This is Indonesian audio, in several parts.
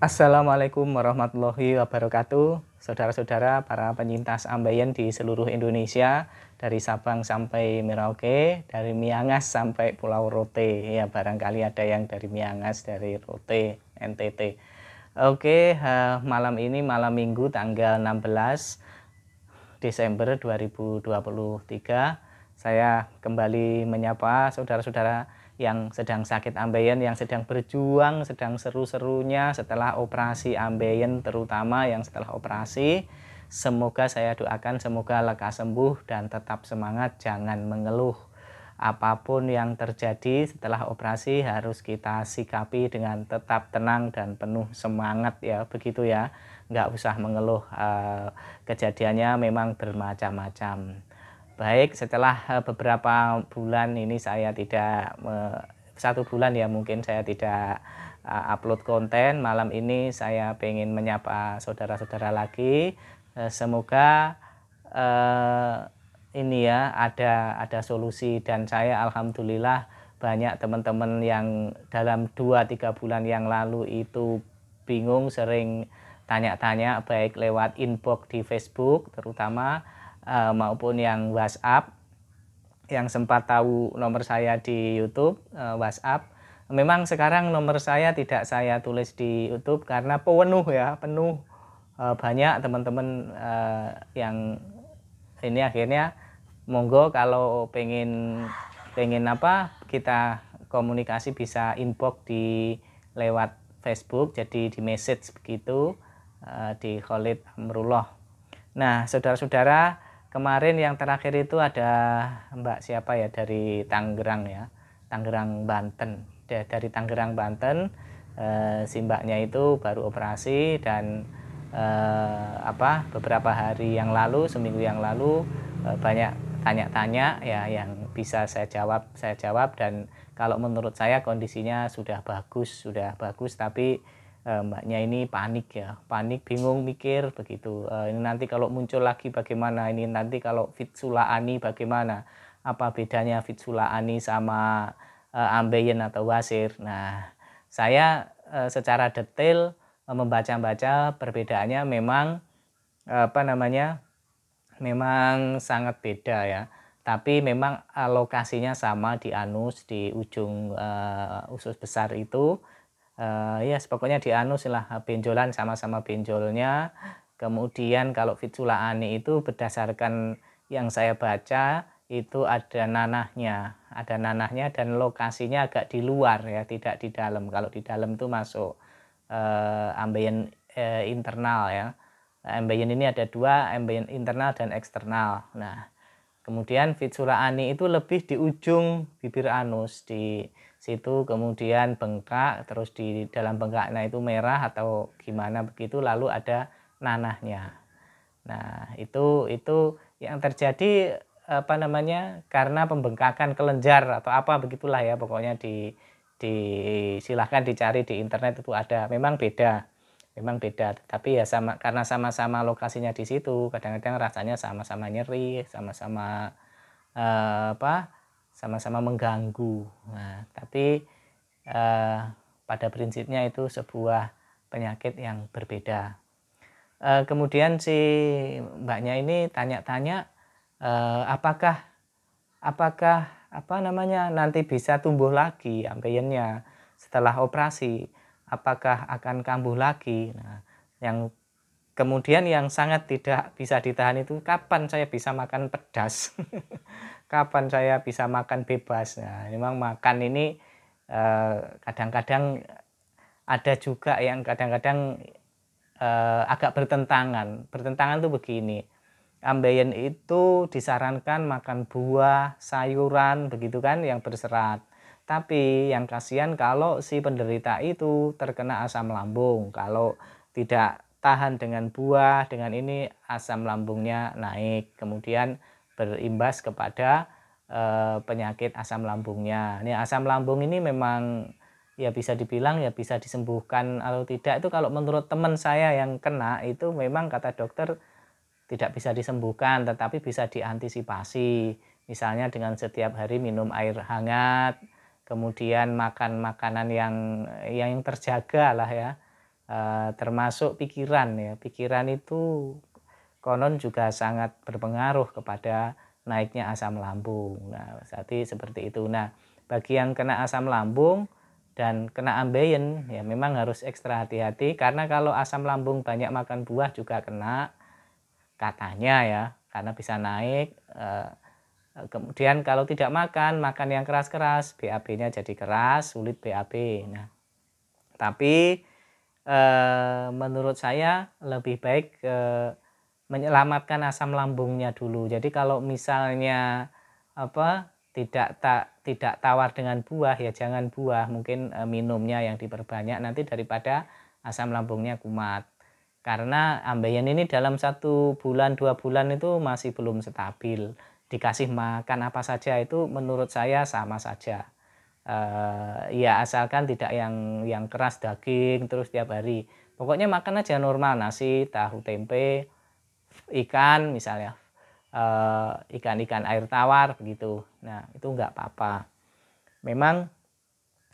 Assalamualaikum warahmatullahi wabarakatuh. Saudara-saudara para penyintas ambeien di seluruh Indonesia, dari Sabang sampai Merauke, dari Miangas sampai Pulau Rote. Ya, barangkali ada yang dari Miangas, dari Rote, NTT. Oke, malam ini malam Minggu tanggal 16 Desember 2023, saya kembali menyapa saudara-saudara yang sedang sakit ambeien, yang sedang berjuang, sedang seru-serunya setelah operasi ambeien, terutama yang setelah operasi. Semoga saya doakan semoga lekas sembuh dan tetap semangat, jangan mengeluh. Apapun yang terjadi setelah operasi harus kita sikapi dengan tetap tenang dan penuh semangat ya, begitu ya. Nggak usah mengeluh, kejadiannya memang bermacam-macam. Baik, setelah beberapa bulan ini saya tidak 1 bulan ya mungkin saya tidak upload konten. Malam ini saya pengen menyapa saudara-saudara lagi. Semoga ini ya ada solusi, dan saya alhamdulillah banyak teman-teman yang dalam 2-3 bulan yang lalu itu bingung, sering tanya-tanya baik lewat inbox di Facebook terutama, maupun yang WhatsApp, yang sempat tahu nomor saya di YouTube, WhatsApp. Memang sekarang nomor saya tidak saya tulis di YouTube karena penuh ya, penuh. Banyak teman-teman yang ini akhirnya monggo kalau pengen apa kita komunikasi bisa inbox di lewat Facebook, jadi di message begitu, di Khalid Amrullah. Nah, saudara-saudara, kemarin yang terakhir itu ada Mbak siapa ya dari Tangerang ya, Tangerang Banten. Dari Tangerang Banten, si mbaknya itu baru operasi, dan beberapa hari yang lalu, seminggu yang lalu, banyak tanya-tanya ya, yang bisa saya jawab, dan kalau menurut saya kondisinya sudah bagus, tapi mbaknya ini panik ya, bingung mikir begitu, ini nanti kalau muncul lagi bagaimana, ini nanti kalau fistula ani bagaimana, apa bedanya fistula ani sama ambeien atau wasir. Nah, saya secara detail membaca-baca perbedaannya, memang memang sangat beda ya, tapi memang lokasinya sama di anus, di ujung usus besar itu, ya pokoknya di anus lah, benjolan, sama-sama benjolnya. Kemudian kalau fistula ani itu berdasarkan yang saya baca itu ada nanahnya, dan lokasinya agak di luar ya, tidak di dalam. Kalau di dalam itu masuk ambeien internal ya. Ambeien ini ada 2, ambeien internal dan eksternal. Nah, kemudian fistula ani itu lebih di ujung bibir anus, di situ kemudian bengkak, terus di dalam bengkaknya itu merah atau gimana begitu, lalu ada nanahnya. Nah, itu yang terjadi karena pembengkakan kelenjar atau apa begitulah ya, pokoknya silahkan dicari di internet, itu ada. Memang beda, tapi ya sama, karena sama-sama lokasinya di situ, kadang-kadang rasanya sama-sama nyeri, sama-sama sama-sama mengganggu. Nah, tapi pada prinsipnya itu sebuah penyakit yang berbeda. Kemudian si mbaknya ini tanya-tanya, apakah nanti bisa tumbuh lagi ambeiennya setelah operasi, apakah akan kambuh lagi. Nah, yang kemudian yang sangat tidak bisa ditahan itu, kapan saya bisa makan pedas, kapan saya bisa makan bebas. Nah, memang makan ini kadang-kadang ada juga yang kadang-kadang agak bertentangan tuh begini. Ambeien itu disarankan makan buah, sayuran begitu kan, yang berserat. Tapi yang kasihan kalau si penderita itu terkena asam lambung. Kalau tidak tahan dengan buah, dengan ini asam lambungnya naik, kemudian berimbas kepada penyakit asam lambungnya. Ini asam lambung ini memang ya bisa dibilang ya bisa disembuhkan atau tidak, itu kalau menurut teman saya yang kena itu memang kata dokter tidak bisa disembuhkan, tetapi bisa diantisipasi. Misalnya dengan setiap hari minum air hangat, kemudian makan makanan yang terjaga lah ya, termasuk pikiran ya. Pikiran itu konon juga sangat berpengaruh kepada naiknya asam lambung. Nah, jadi seperti itu. Nah, bagi yang kena asam lambung dan kena ambeien ya memang harus ekstra hati-hati, karena kalau asam lambung banyak makan buah juga kena, katanya ya, karena bisa naik. Kemudian kalau tidak makan yang keras-keras, BAB-nya jadi keras, sulit BAB. Nah, tapi menurut saya lebih baik menyelamatkan asam lambungnya dulu. Jadi kalau misalnya tidak tawar dengan buah ya jangan buah, mungkin minumnya yang diperbanyak nanti daripada asam lambungnya kumat. Karena ambeien ini dalam 1 bulan 2 bulan itu masih belum stabil. Dikasih makan apa saja itu menurut saya sama saja. Ya asalkan tidak yang keras daging terus tiap hari. Pokoknya makan aja normal, nasi, tahu, tempe, ikan misalnya, ikan-ikan air tawar begitu. Nah itu enggak apa-apa. Memang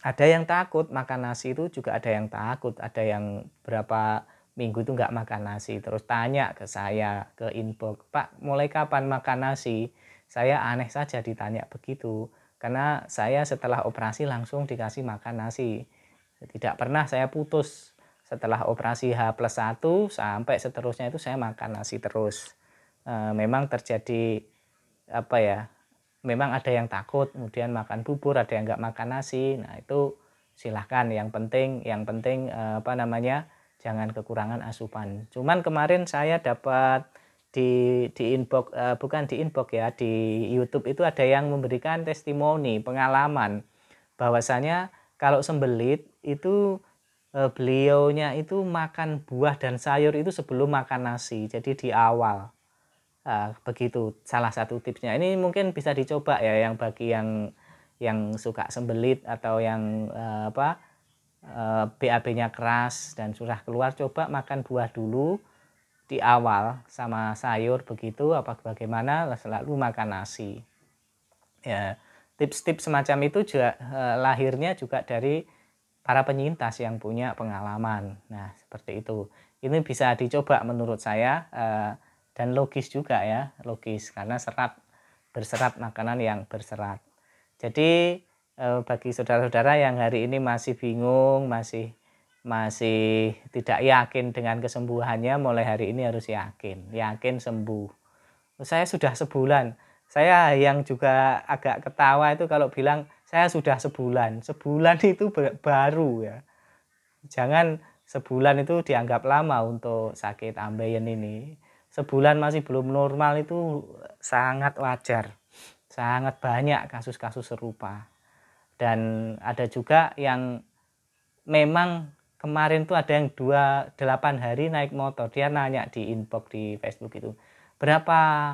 ada yang takut makan nasi, itu juga ada yang takut, ada yang berapa minggu itu enggak makan nasi, terus tanya ke saya, ke inbox, "Pak, mulai kapan makan nasi?" Saya aneh saja ditanya begitu, karena saya setelah operasi langsung dikasih makan nasi. Tidak pernah saya putus, setelah operasi H+1 sampai seterusnya itu saya makan nasi terus. Memang terjadi apa ya, memang ada yang takut kemudian makan bubur, ada yang nggak makan nasi. Nah itu silahkan, yang penting jangan kekurangan asupan. Cuman kemarin saya dapat di inbox, bukan di inbox ya, di YouTube itu ada yang memberikan testimoni, pengalaman bahwasanya kalau sembelit itu beliaunya itu makan buah dan sayur itu sebelum makan nasi, jadi di awal. Begitu salah satu tipsnya. Ini mungkin bisa dicoba ya, yang bagi yang suka sembelit atau yang BAB-nya keras dan susah keluar, coba makan buah dulu di awal sama sayur begitu, bagaimana selalu makan nasi. Ya, tips-tips semacam itu juga lahirnya juga dari para penyintas yang punya pengalaman. Nah, seperti itu. Ini bisa dicoba menurut saya, dan logis juga ya, logis karena berserat, makanan yang berserat. Jadi bagi saudara-saudara yang hari ini masih bingung, masih tidak yakin dengan kesembuhannya, mulai hari ini harus yakin sembuh. Saya sudah sebulan. Saya yang juga agak ketawa itu kalau bilang saya sudah sebulan. Sebulan itu baru ya. Jangan sebulan itu dianggap lama untuk sakit ambeien ini. Sebulan masih belum normal itu sangat wajar. Sangat banyak kasus-kasus serupa. Dan ada juga yang memang kemarin tuh ada yang 8 hari naik motor. Dia nanya di inbox di Facebook itu, "Berapa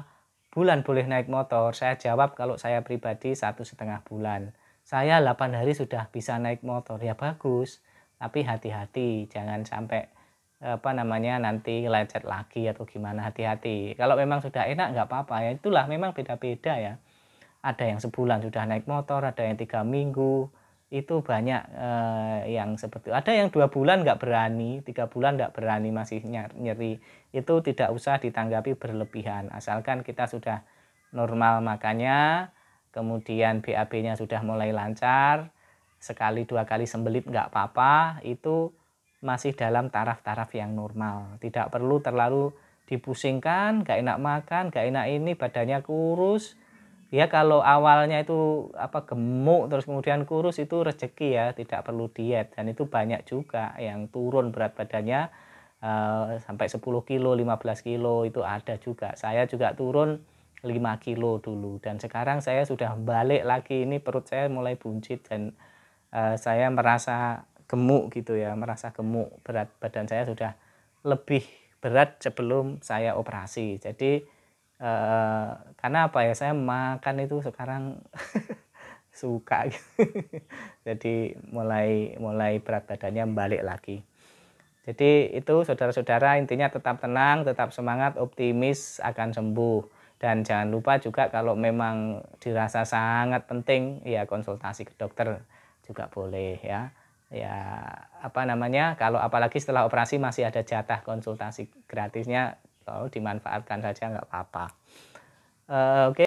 bulan boleh naik motor?" Saya jawab kalau saya pribadi 1,5 bulan. Saya 8 hari sudah bisa naik motor. Ya bagus, tapi hati-hati jangan sampai nanti lecet lagi atau gimana, hati-hati. Kalau memang sudah enak nggak apa-apa ya, itulah memang beda-beda ya. Ada yang sebulan sudah naik motor, ada yang 3 minggu, itu banyak yang seperti itu. Ada yang 2 bulan nggak berani, 3 bulan nggak berani, masih nyeri. Itu tidak usah ditanggapi berlebihan, asalkan kita sudah normal makannya, kemudian BAB-nya sudah mulai lancar, sekali 2 kali sembelit nggak apa-apa, itu masih dalam taraf-taraf yang normal. Tidak perlu terlalu dipusingkan, nggak enak makan, nggak enak ini, badannya kurus. Ya kalau awalnya itu gemuk terus kemudian kurus, itu rezeki ya, tidak perlu diet. Dan itu banyak juga yang turun berat badannya sampai 10 kilo, 15 kilo itu ada juga. Saya juga turun 5 kilo dulu, dan sekarang saya sudah balik lagi, ini perut saya mulai buncit dan saya merasa gemuk gitu ya, berat badan saya sudah lebih berat sebelum saya operasi. Jadi karena apa ya, saya makan itu sekarang suka gitu. Jadi mulai berat badannya balik lagi. Jadi itu saudara-saudara, intinya tetap tenang, tetap semangat, optimis akan sembuh. Dan jangan lupa juga kalau memang dirasa sangat penting ya konsultasi ke dokter juga boleh ya. Ya apa namanya, kalau apalagi setelah operasi masih ada jatah konsultasi gratisnya, dimanfaatkan saja nggak apa-apa. Oke.